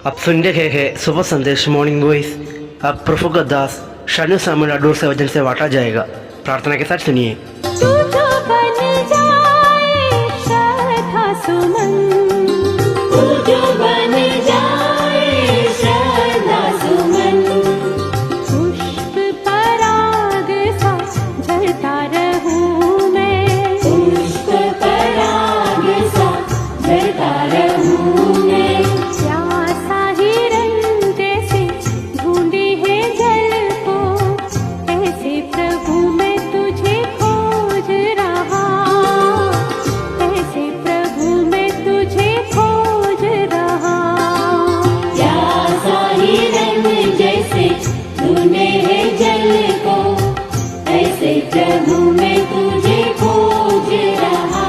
आप सुन रहे हैं सुबह संदेश मॉर्निंग वॉइस। अब प्रफुल्ल दास शानू सामुल अडूर से वचन से बांटा जाएगा। प्रार्थना के साथ सुनिए। तू जो बन जाए श्रद्धा सुमन, तू जो बन जाए श्रद्धा सुमन, पुष्प पराग सा झरता रहूं मैं, पुष्प पराग सा झरता रहूं मैं। प्यासा हिरन जैसे ढूंढे है जल को, ऐसे प्रभु मैं तुझे खोज रहा, ऐसे प्रभु मैं तुझे खोज रहा। प्यासा हिरन जैसे ढूंढे है जल को, ऐसे प्रभु मैं तुझे खोज रहा,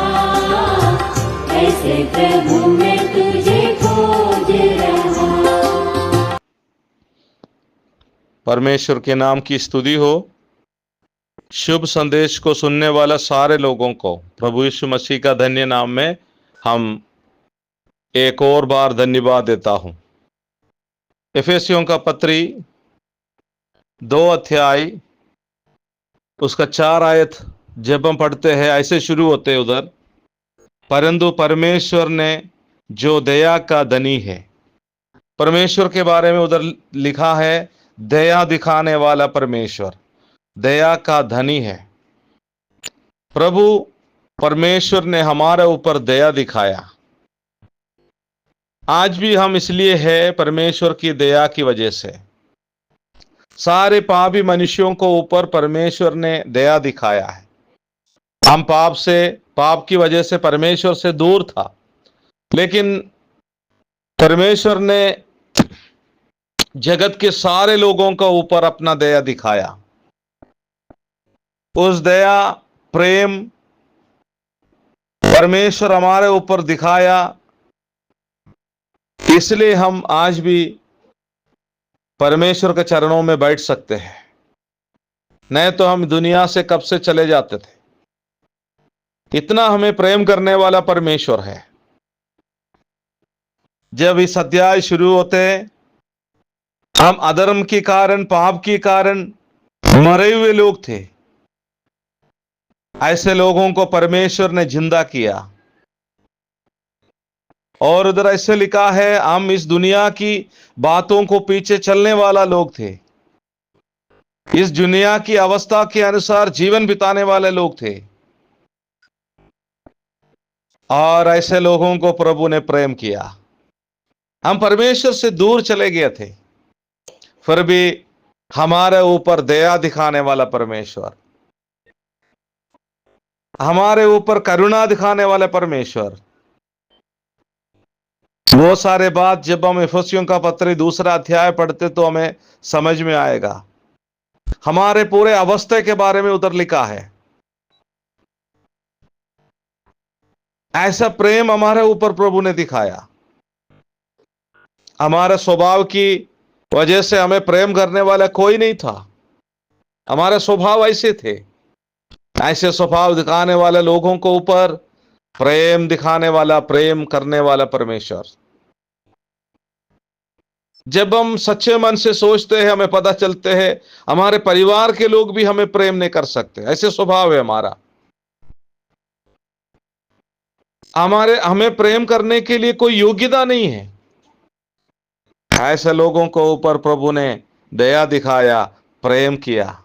ऐसे प्रभु मैं तुझे खोज रहा। परमेश्वर के नाम की स्तुति हो। शुभ संदेश को सुनने वाला सारे लोगों को प्रभु यीशु मसीह का धन्य नाम में हम एक और बार धन्यवाद देता हूं। एफेसियों का पत्री 2 अध्याय उसका 4 आयत जब हम पढ़ते हैं ऐसे शुरू होते हैं उधर, परंतु परमेश्वर ने जो दया का धनी है। परमेश्वर के बारे में उधर लिखा है दया दिखाने वाला परमेश्वर, दया का धनी है। प्रभु परमेश्वर ने हमारे ऊपर दया दिखाया। आज भी हम इसलिए है परमेश्वर की दया की वजह से। सारे पापी मनुष्यों को ऊपर परमेश्वर ने दया दिखाया है। हम पाप की वजह से परमेश्वर से दूर था, लेकिन परमेश्वर ने जगत के सारे लोगों का ऊपर अपना दया दिखाया। उस दया प्रेम परमेश्वर हमारे ऊपर दिखाया, इसलिए हम आज भी परमेश्वर के चरणों में बैठ सकते हैं। नहीं तो हम दुनिया से कब से चले जाते थे। इतना हमें प्रेम करने वाला परमेश्वर है। जब इस अध्याय शुरू होते हैं, हम अधर्म के कारण, पाप के कारण मरे हुए लोग थे। ऐसे लोगों को परमेश्वर ने जिंदा किया। और उधर ऐसे लिखा है हम इस दुनिया की बातों को पीछे चलने वाला लोग थे। इस दुनिया की अवस्था के अनुसार जीवन बिताने वाले लोग थे। और ऐसे लोगों को प्रभु ने प्रेम किया। हम परमेश्वर से दूर चले गए थे, फिर भी हमारे ऊपर दया दिखाने वाला परमेश्वर, हमारे ऊपर करुणा दिखाने वाला परमेश्वर। वो सारे बात जब हम एफेसियों का पत्र 2 अध्याय पढ़ते तो हमें समझ में आएगा। हमारे पूरे अवस्था के बारे में उधर लिखा है। ऐसा प्रेम हमारे ऊपर प्रभु ने दिखाया। हमारे स्वभाव की वजह से हमें प्रेम करने वाला कोई नहीं था। हमारे स्वभाव ऐसे थे। ऐसे स्वभाव दिखाने वाले लोगों को ऊपर प्रेम दिखाने वाला, प्रेम करने वाला परमेश्वर। जब हम सच्चे मन से सोचते हैं, हमें पता चलते हैं हमारे परिवार के लोग भी हमें प्रेम नहीं कर सकते। ऐसे स्वभाव है हमारा। हमें प्रेम करने के लिए कोई योग्यता नहीं है। ऐसे लोगों को ऊपर प्रभु ने दया दिखाया, प्रेम किया।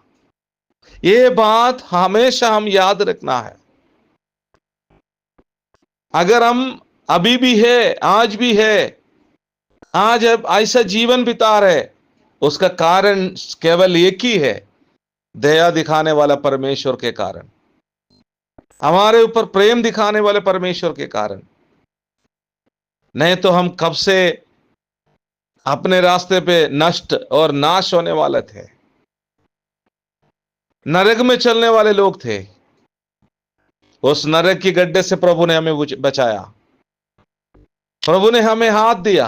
ये बात हमेशा हम याद रखना है। अगर हम अभी भी है, आज भी है, आज अब ऐसा जीवन बिता रहे, उसका कारण केवल एक ही है, दया दिखाने वाला परमेश्वर के कारण, हमारे ऊपर प्रेम दिखाने वाले परमेश्वर के कारण। नहीं तो हम कब से अपने रास्ते पे नष्ट और नाश होने वाले थे, नरक में चलने वाले लोग थे। उस नरक की गड्ढे से प्रभु ने हमें बचाया। प्रभु ने हमें हाथ दिया।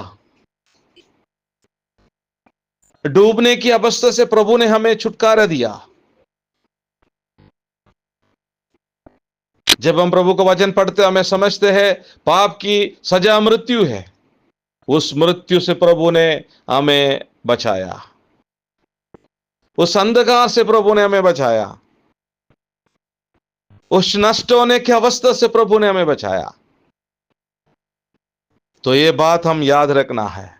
डूबने की अवस्था से प्रभु ने हमें छुटकारा दिया। जब हम प्रभु का वचन पढ़ते हमें समझते हैं पाप की सजा मृत्यु है, उस मृत्यु से प्रभु ने हमें बचाया, उस अंधकार से प्रभु ने हमें बचाया, उस नष्ट होने की अवस्था से प्रभु ने हमें बचाया। तो ये बात हम याद रखना है।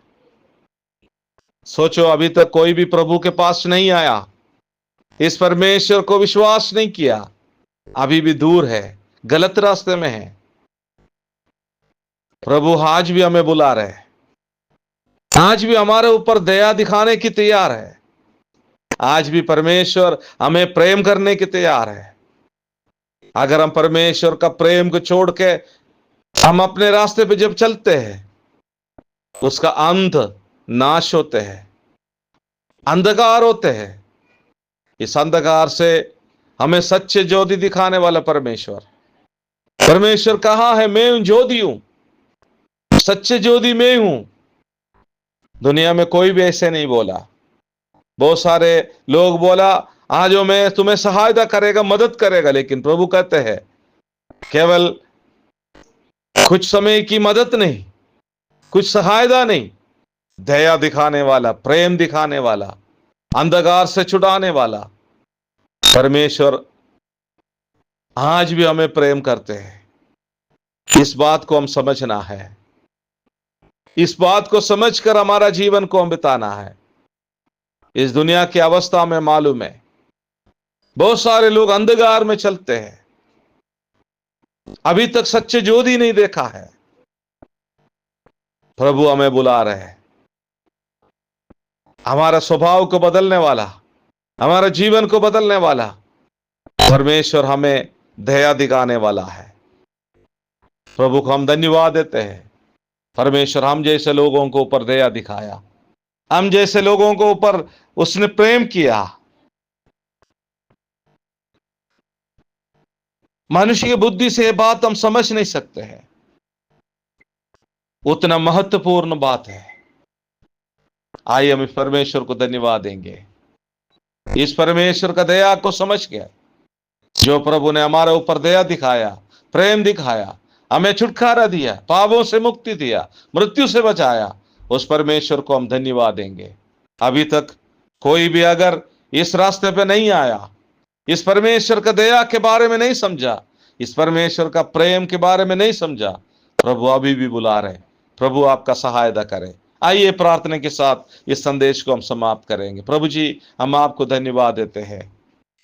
सोचो, अभी तक कोई भी प्रभु के पास नहीं आया, इस परमेश्वर को विश्वास नहीं किया, अभी भी दूर है, गलत रास्ते में है। प्रभु आज भी हमें बुला रहे हैं, आज भी हमारे ऊपर दया दिखाने की तैयार है, आज भी परमेश्वर हमें प्रेम करने की तैयार है। अगर हम परमेश्वर का प्रेम को छोड़ के हम अपने रास्ते पे जब चलते हैं, उसका अंत नाश होते हैं, अंधकार होते हैं। इस अंधकार से हमें सच्चे ज्योति दिखाने वाला परमेश्वर कहा है, मैं ज्योति हूं, सच्चे ज्योति मैं हूं। दुनिया में कोई भी ऐसे नहीं बोला। बहुत सारे लोग बोला, आज मैं तुम्हें सहायता करेगा, मदद करेगा, लेकिन प्रभु कहते हैं केवल कुछ समय की मदद नहीं, कुछ सहायता नहीं, दया दिखाने वाला, प्रेम दिखाने वाला, अंधकार से छुड़ाने वाला परमेश्वर आज भी हमें प्रेम करते हैं। इस बात को हम समझना है, इस बात को समझकर हमारा जीवन को हम बिताना है। इस दुनिया की अवस्था में मालूम है, बहुत सारे लोग अंधकार में चलते हैं, अभी तक सच्चे ज्योति नहीं देखा है। प्रभु हमें बुला रहे हैं, हमारा स्वभाव को बदलने वाला, हमारा जीवन को बदलने वाला परमेश्वर हमें दया दिखाने वाला है। प्रभु को हम धन्यवाद देते हैं। परमेश्वर हम जैसे लोगों को ऊपर दया दिखाया, हम जैसे लोगों को ऊपर उसने प्रेम किया। मनुष्य की बुद्धि से यह बात हम समझ नहीं सकते हैं, उतना महत्वपूर्ण बात है। आइए हम इस परमेश्वर को धन्यवाद देंगे, इस परमेश्वर का दया को समझ के, जो प्रभु ने हमारे ऊपर दया दिखाया, प्रेम दिखाया, हमें छुटकारा दिया, पापों से मुक्ति दिया, मृत्यु से बचाया, उस परमेश्वर को हम धन्यवाद देंगे। अभी तक कोई भी अगर इस रास्ते पे नहीं आया, इस परमेश्वर का दया के बारे में नहीं समझा, इस परमेश्वर का प्रेम के बारे में नहीं समझा, प्रभु अभी भी बुला रहे। प्रभु आपका सहायता करे। आइए प्रार्थना के साथ इस संदेश को हम समाप्त करेंगे। प्रभु जी, हम आपको धन्यवाद देते हैं,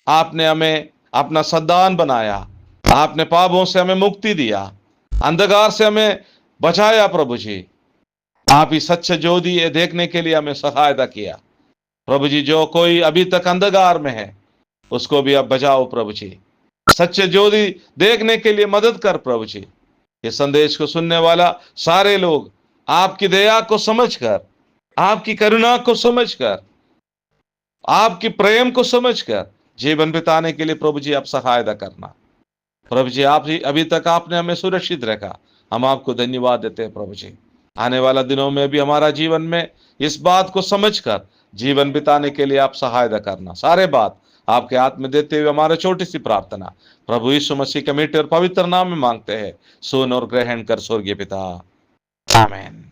आपने हमें अपना संतान बनाया, आपने पापों से हमें मुक्ति दिया, अंधकार से हमें बचाया। प्रभु जी, आप ही सच्चे ज्योति ये देखने के लिए हमें सहायता किया। प्रभु जी, जो कोई अभी तक अंधकार में है उसको भी आप बचाओ। प्रभु जी, सच्चे ज्योति देखने के लिए मदद कर। प्रभु जी, ये संदेश को सुनने वाला सारे लोग आपकी दया को समझकर, आपकी करुणा को समझकर, आपकी प्रेम को समझकर जीवन बिताने के लिए प्रभु जी आप सहायता करना। प्रभु जी, आप ही अभी तक आपने हमें सुरक्षित रखा, हम आपको धन्यवाद देते हैं। प्रभु जी, आने वाला दिनों में भी हमारा जीवन में इस बात को समझकर जीवन बिताने के लिए आप सहायता करना। सारे बात आपके हाथ में देते हुए हमारा छोटी सी प्रार्थना प्रभु यीशु मसीह के मीठे और पवित्र नाम में मांगते हैं। सुन और ग्रहण कर स्वर्गीय पिता, आमीन।